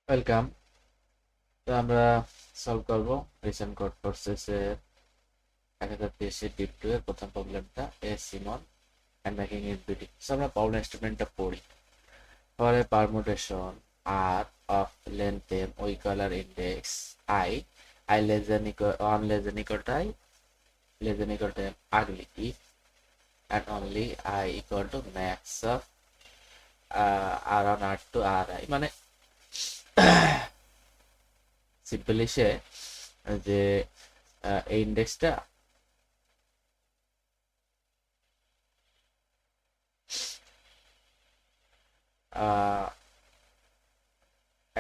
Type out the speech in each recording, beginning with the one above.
Welcome. তো আমরা solve করব রিসেন্ট কোড কোর্সেসের 1030 ডিপ 2 এর প্রথম প্রবলেমটা a Simon and making it beauty. So আমরা প্রবলেম স্টেটমেন্টটা পড়ি। For a permutation r of length m ও equal index i i less than equal one less than equal to i less than equal to m ugly if and only i equal to max of r one r two r i, মানে simply say যে এই ইন্ডেক্সটা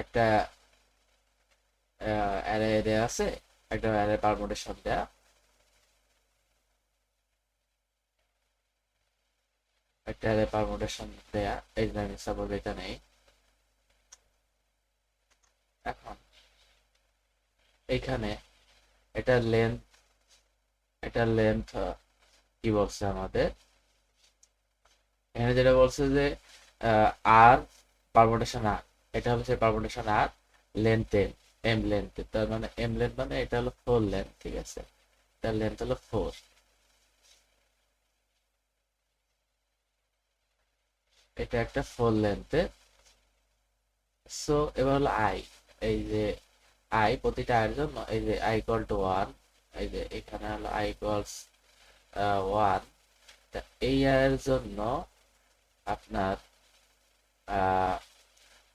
একটা array দেয়া আছে, একটা array permutation দেয়া, একটা array permutation দেয়া। এই যে আমি সাপোজ এটা নেই। এখন এইখানে এটার লেন্থ এটার লেন্থ কি বলছে আমাদের? এখানে যেটা বলছে যে আর পারমুটেশন আর, এটা হলো সেই পারমুটেশন আর লেন্থ এম, এম লেন্থ। তার মানে এম লেন্থ মানে এটা হলো 4 লেন্থ, ঠিক আছে? এটার লেন্থ হলো 4। এটা একটা 4 লেন্থে। সো এবার হলো আই, এই যে আই প্রতিটা আয়ের জন্য, এই যে আই ইকুয়াল টু ওয়ান, এই যে এখানে হলো আই ইকুয়ালস ওয়ান। এই আয়ের জন্য আপনার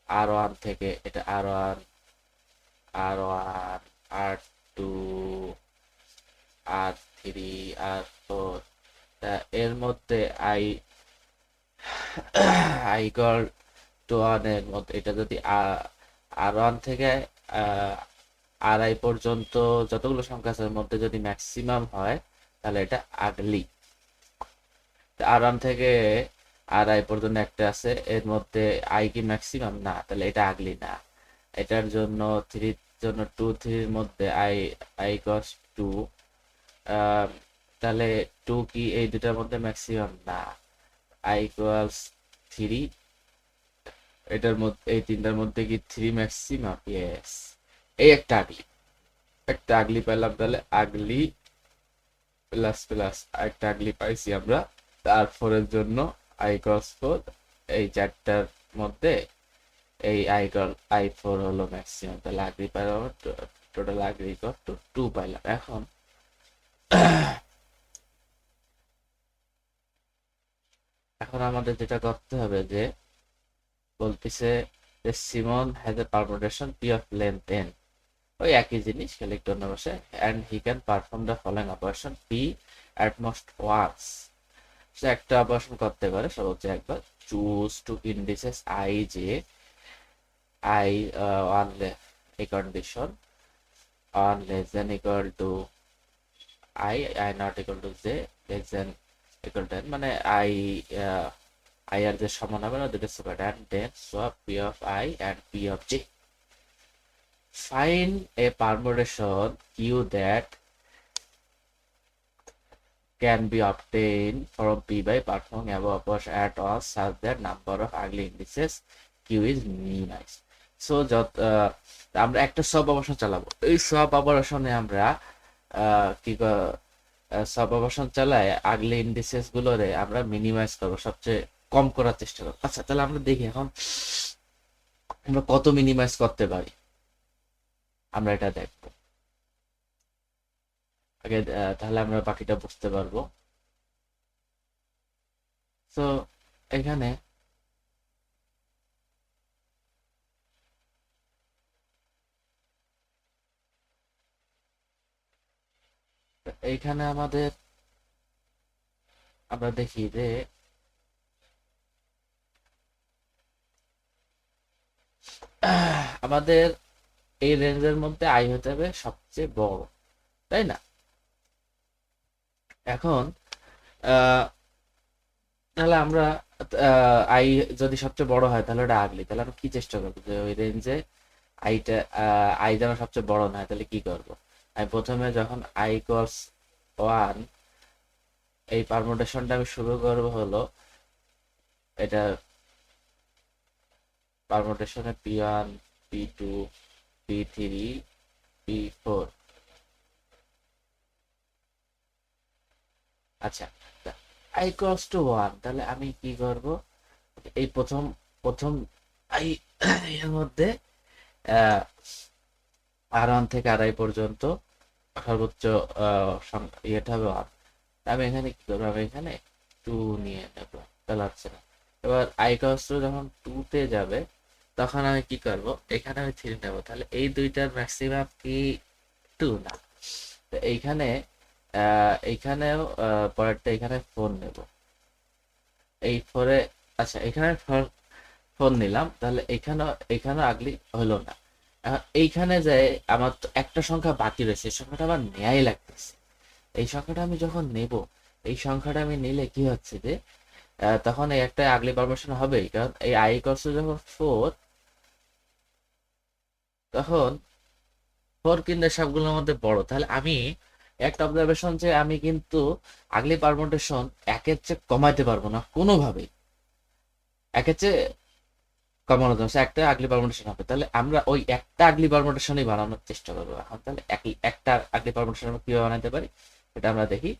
আর ওয়ান থেকে এটা আর ওয়ান, আর ওয়ান, আর টু, আর থ্রি, আর ফোর। এর মধ্যে I I equal two one এর মধ্যে এটা যদি আর ওয়ান থেকে আর আই পর্যন্ত যতগুলো সংখ্যা আছে এর মধ্যে যদি ম্যাক্সিমাম হয় তাহলে এটা আগলি। আর ওয়ান থেকে আর আই পর্যন্ত একটা আছে, এর মধ্যে আই কি ম্যাক্সিমাম না, তাহলে এটা আগলি না। এটার জন্য থ্রির জন্য টু থ্রির মধ্যে আই আই কস টু, তাহলে টু কি এই দুটার মধ্যে ম্যাক্সিমাম না। আই ইকুয়ালস থ্রি, এটার মধ্যে এই তিনটার মধ্যে কি থ্রি ম্যাক্সিমাম? ইয়েস। এই একটা আগলি, একটা আগলি পেলাম। তাহলে আগলি প্লাস প্লাস একটা আগলি পাইছি আমরা। তারপরের জন্য আই ক্রস ফোর, এই চারটার মধ্যে এই আই ফোর হলো ম্যাক্সিমাম। তাহলে আগলি পাইলাম, টোটাল আগলি ইকুয়াল টু টু পাইলাম। এখন এখন আমাদের যেটা করতে হবে যে বলতেছে যে Simon has a permutation p of length n, ওই একই জিনিস খালি একটু অন্য বসে, and he can perform the following operation p at most once. সে একটা অপারেশন করতে পারে সর্বোচ্চ একবার। Choose two indices i j i one এই condition one less than equal to i not equal to j less than equal to, মানে i i আর যে সমান হবে না দুটো separate, and then swap p of i and p of j. Find a permutation q that can be obtained from P by performing above operation at all such that number of ugly indices Q is minimized. So আমরা একটা সব operation চালাবো। এই সব অপারেশনে আমরা কি সব অপারেশন চালায় আগলি ইন্ডিসেস গুলোরে আমরা মিনিমাইজ করবো, সবচেয়ে কম করার চেষ্টা করবো। আচ্ছা, তাহলে আমরা দেখি এখন আমরা কত মিনিমাইজ করতে পারি, আমরা এটা দেখবো আগে। তাহলে আমরা বাকিটা বুঝতে পারবো। তো এখানে এইখানে আমরা দেখি যে আমাদের এই রেঞ্জের মধ্যে আই হতে হবে সবচেয়ে বড়, তাই না? এখন তাহলে আমরা আই যদি সবচেয়ে বড় হয় তাহলে ওটা আগলি। তাহলে আমরা কি চেষ্টা করবো যে ওই রেঞ্জে আইটা আই যেন সবচেয়ে বড় না হয়। তাহলে কি করব? আমি প্রথমে যখন আই ইকুয়ালস ওয়ান, এই পারমুটেশনটা আমি শুরু করব হলো এটা পারমুটেশনে P one P2, P3, P4। আচ্ছা, i equals to 1, তাহলে আমি কি করব, এই প্রথম প্রথম i এর মধ্যে R1 থেকে Ri পর্যন্ত সর্বোচ্চ ইয়েটা হবে 1। আমি এখানে কি করবো, আমি এখানে 2 নিয়ে নেবো, তাহলে হচ্ছে না। এবার i equals to যখন 2 তে যাবে তখন আমি কি করব, এখানে আমি 3 নেব, তাহলে এই দুইটার ম্যাক্সিমাম কি 2 না। তো এইখানে এইখানেও পরেরটা এখানে 4 নেব, এই 4-এ, আচ্ছা এখানে 4 নিলাম, তাহলে এখানেও আগলি হলো না। এখন এইখানে যে আমার তো একটা সংখ্যা বাকি রয়েছে, এই সংখ্যাটা আমার নেয়াই লাগতেছে। এই সংখ্যাটা আমি যখন নেব, এই সংখ্যাটা আমি নিলে কি হচ্ছে যে তখন এই একটা আগলি পারমিশন হবেই, কারণ এই i equals to যখন 4, তখন 4 কিন্তু সবগুলোর মধ্যে বড়। তাহলে আমি একটা অবজারভেশন, যে আমি কিন্তু আগলি পারমুটেশন একের চেয়ে কমাইতে পারবো না কোনোভাবেই, একের চেয়ে কমানোর জন্য একটা আগলি পারমুটেশন হবে। তাহলে আমরা ওই একটা আগলি পারমুটেশনই বানানোর চেষ্টা করবো এখন। তাহলে একটা আগলি পারমুটেশন আমরা কিভাবে বানাতে পারি এটা আমরা দেখি।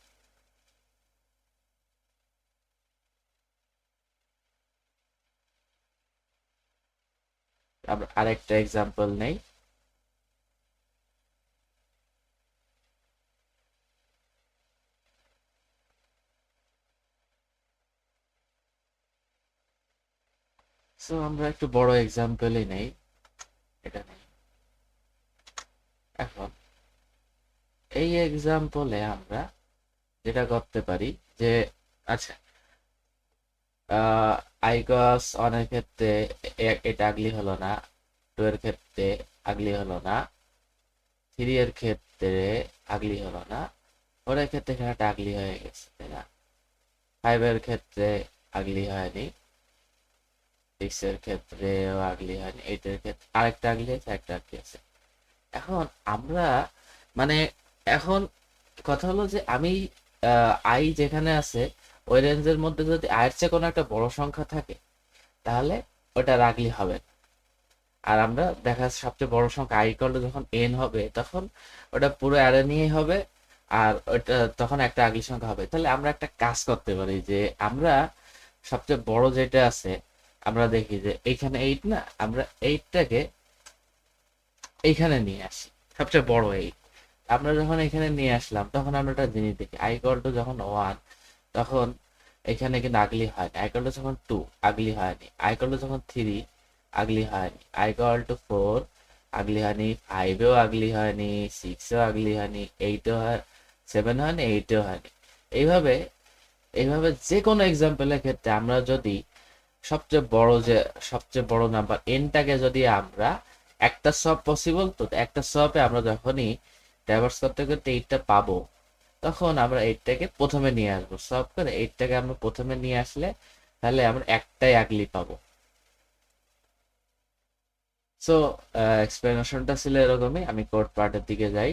আমরা আরেকটা এক্সাম্পল নেই। সো আমরা একটু বড় এক্সাম্পলই নেই, এটা নেই। এখন এই এক্সাম্পলে আমরা যেটা করতে পারি যে, আচ্ছা আইকস অনেক ক্ষেত্রে এটা আগলি হলো না, 2 এর ক্ষেত্রে আগলি হলো না, 3 এর ক্ষেত্রে আগলি হলো না, 4 এর ক্ষেত্রে এখানে একটা আগলি হয়ে গেছে, তাই না? 5 এর ক্ষেত্রে আগলি হয়নি, 6 এর ক্ষেত্রেও আগলি হয়নি, 8 এর ক্ষেত্রে আরেকটা আগলি আছে, একটা আগলি আছে। এখন আমরা মানে এখন কথা হলো যে আমি আই যেখানে আছে ওই রেঞ্জের মধ্যে যদি আয়ের চেয়ে কোনো একটা বড় সংখ্যা থাকে তাহলে ওটা রাগলি হবে না। আর আমরা দেখা যাচ্ছে সবচেয়ে বড় সংখ্যা আই ইকুয়াল টু যখন এন হবে তখন ওটা পুরো অ্যারে নিয়েই হবে, আর ওটা তখন একটা আগলি সংখ্যা হবে। তাহলে আমরা একটা কাজ করতে পারি যে আমরা সবচেয়ে বড় যেটা আছে, আমরা দেখি যে এইখানে 8 না, আমরা 8টাকে এইখানে নিয়ে আসি, সবচেয়ে বড় 8। আমরা যখন এখানে নিয়ে আসলাম তখন আমরা একটা জিনিস দেখি, আই ইকুয়াল টু যখন 1 তখন এখানে কিন্তু আগলি হয়নি, আই ইকুয়াল টু যখন 2 আগলি হয়নি, আই ইকুয়াল টু যখন 3 আগলি হয়নি, আই ইকুয়াল টু 4 আগলি হয়নি, 5-এও আগলি হয়নি, 6-এও আগলি হয়নি, 8-এও 7 হয়নি, 8-এও হয়নি। এইভাবে এইভাবে যে কোনো এক্সাম্পলের ক্ষেত্রে আমরা যদি সবচেয়ে বড় নাম্বার এনটাকে যদি আমরা একটা সব পসিবল, তো একটা সবে আমরা যখনই ডাইভার্স করতে করতে এইটটা পাবো তখন আমরা এইটটাকে প্রথমে নিয়ে আসবো, সব করে এইটটাকে আমরা প্রথমে নিয়ে আসলে তাহলে আমরা একটাই আগলি পাবো। সো এক্সপ্লেনেশনটা ছিল এরকমই। আমি কোড পার্টের দিকে যাই।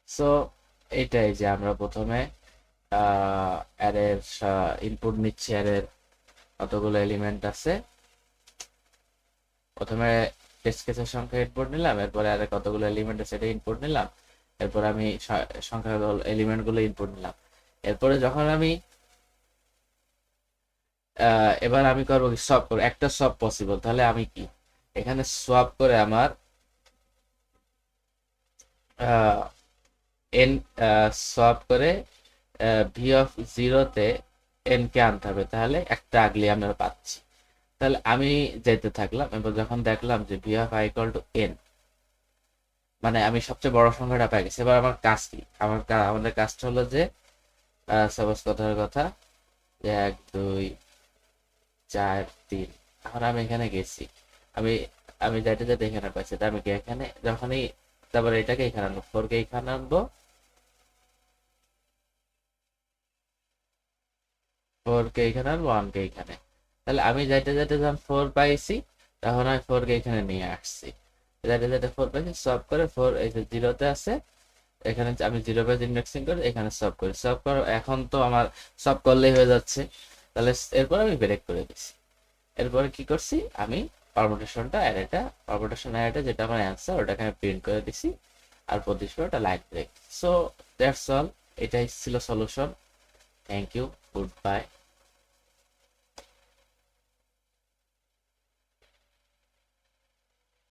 সো এইটাই যে আমরা প্রথমে অ্যারের ইনপুট নিচ্ছি, অ্যারের কতগুলো এলিমেন্ট আছে, প্রথমে টেস্ট কেসের সংখ্যা ইনপুট নিলাম, এরপরে আরে কতগুলো এলিমেন্ট আছে সেটা ইনপুট নিলাম, এরপর আমি সংখ্যা এলিমেন্ট গুলো ইনপুট নিলাম। এরপরে যখন আমি এবার আমি করবো কি, সব করবো, একটা সব পসিবল, তাহলে আমি কি এখানে সোয়াপ করে আমার এন সোয়াপ করে ভি অফ জিরোতে এন কে আনতে হবে, তাহলে একটা আগলি আমরা পাচ্ছি। তাহলে আমি যেতে থাকলাম, এবার যখন দেখলাম যে V of I equal two N, মানে আমি সবচেয়ে বড় সংখ্যাটা পেয়ে গেছি। এবার আমার কাজ কি, আমাদের কাজটা হলো যে সাপোজ কথার কথা 1 2 4 3, এখন আমি এখানে গেছি, আমি আমি যেটা যেটা এখানে পাইছি তা আমি কি এখানে যখনই, তারপরে এটাকে এখানে আনবো, 4 কে এখানে আনবো, 4 কে এখানে আনবো, 1 কে এখানে। তাহলে আমি যেটা যেটা যখন 4 পাইছি তখন আমি 4 কে এখানে নিয়ে আসছি, যেটা যেটা 4 পাইছি সব করে 4 এই যে জিরোতে আছে, এখানে আমি জিরো পেজ ইন্ডেক্সিং করে এখানে সব করি, সব করো, এখন তো আমার সব করলেই হয়ে যাচ্ছে। তাহলে এরপর আমি ব্রেক করে দিচ্ছি। এরপরে কি করছি, আমি পারমুটেশন অ্যারেটা যেটা আমার অ্যান্সার ওটাকে আমি প্রিন্ট করে দিছি, আর প্রতিশোধ ওটা line break. So that's all, এটাই ছিল solution. Thank you, good bye.